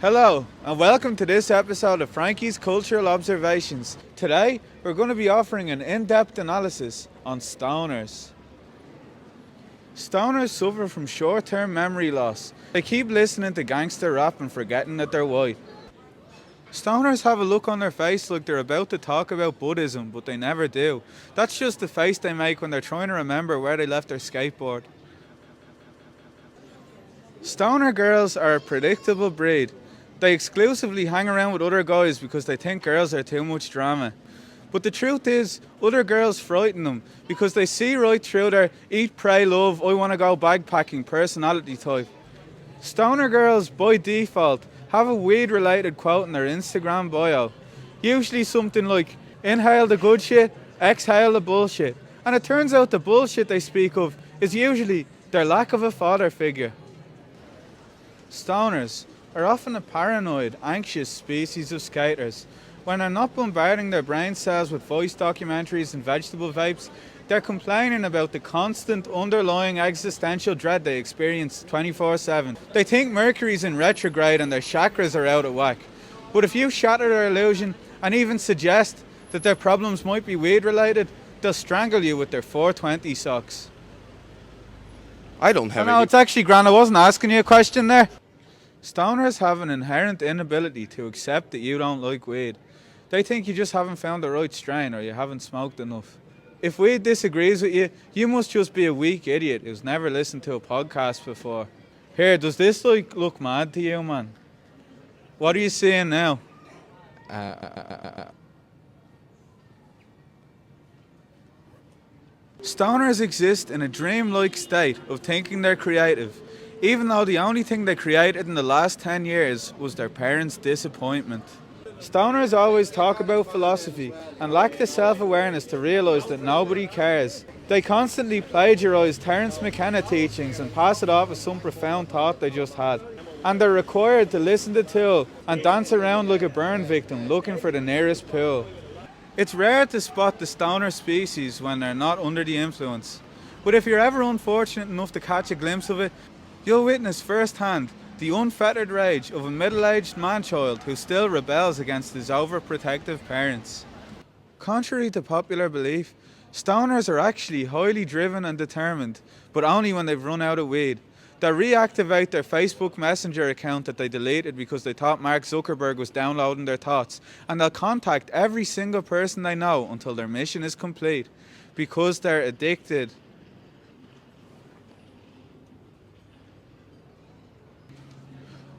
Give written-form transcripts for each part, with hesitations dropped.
Hello, and welcome to this episode of Frankie's Cultural Observations. Today, we're going to be offering an in-depth analysis on stoners. Stoners suffer from short-term memory loss. They keep listening to gangster rap and forgetting that they're white. Stoners have a look on their face like they're about to talk about Buddhism, but they never do. That's just the face they make when they're trying to remember where they left their skateboard. Stoner girls are a predictable breed. They exclusively hang around with other guys because they think girls are too much drama. But the truth is, other girls frighten them because they see right through their eat, pray, love, I want to go bagpacking personality type. Stoner girls, by default, have a weed-related quote in their Instagram bio. Usually something like, inhale the good shit, exhale the bullshit. And it turns out the bullshit they speak of is usually their lack of a father figure. Stoners are often a paranoid, anxious species of skaters. When they're not bombarding their brain cells with voice documentaries and vegetable vapes, they're complaining about the constant underlying existential dread they experience 24/7. They think Mercury's in retrograde and their chakras are out of whack. But if you shatter their illusion and even suggest that their problems might be weed related, they'll strangle you with their 420 socks. I don't have No, any. it's actually grand. I wasn't asking you a question there. Stoners have an inherent inability to accept that you don't like weed. They think you just haven't found the right strain or you haven't smoked enough. If weed disagrees with you, you must just be a weak idiot who's never listened to a podcast before. Here, does this look mad to you, man? What are you seeing now? Stoners exist in a dreamlike state of thinking they're creative, even though the only thing they created in the last 10 years was their parents' disappointment. Stoners always talk about philosophy and lack the self-awareness to realise that nobody cares. They constantly plagiarise Terence McKenna teachings and pass it off as some profound thought they just had. And they're required to listen to Tool and dance around like a burn victim looking for the nearest pool. It's rare to spot the stoner species when they're not under the influence. But if you're ever unfortunate enough to catch a glimpse of it, you'll witness firsthand the unfettered rage of a middle-aged man-child who still rebels against his overprotective parents. Contrary to popular belief, stoners are actually highly driven and determined, but only when they've run out of weed. They'll reactivate their Facebook Messenger account that they deleted because they thought Mark Zuckerberg was downloading their thoughts, and they'll contact every single person they know until their mission is complete, because they're addicted.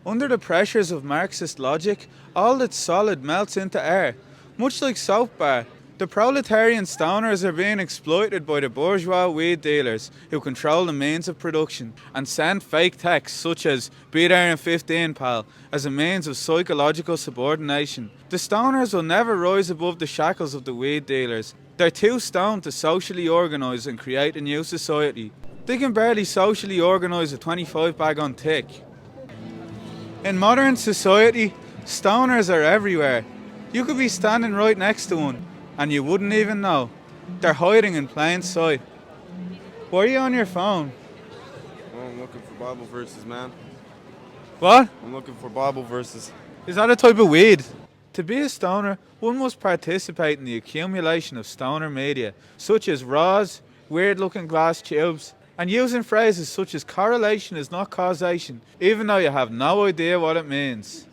Under the pressures of Marxist logic, all that's solid melts into air. Much like Soap Bar, the proletarian stoners are being exploited by the bourgeois weed dealers who control the means of production and send fake texts such as "be there in 15 pal" as a means of psychological subordination. The stoners will never rise above the shackles of the weed dealers. They're too stoned to socially organise and create a new society. They can barely socially organise a 25 bag on tick. In modern society, stoners are everywhere. You could be standing right next to one and you wouldn't even know. They're hiding in plain sight. Why are you on your phone? I'm looking for Bible verses, man. What? I'm looking for Bible verses. Is that a type of weed? To be a stoner, one must participate in the accumulation of stoner media, such as raws, weird-looking glass tubes, and using phrases such as correlation is not causation, even though you have no idea what it means.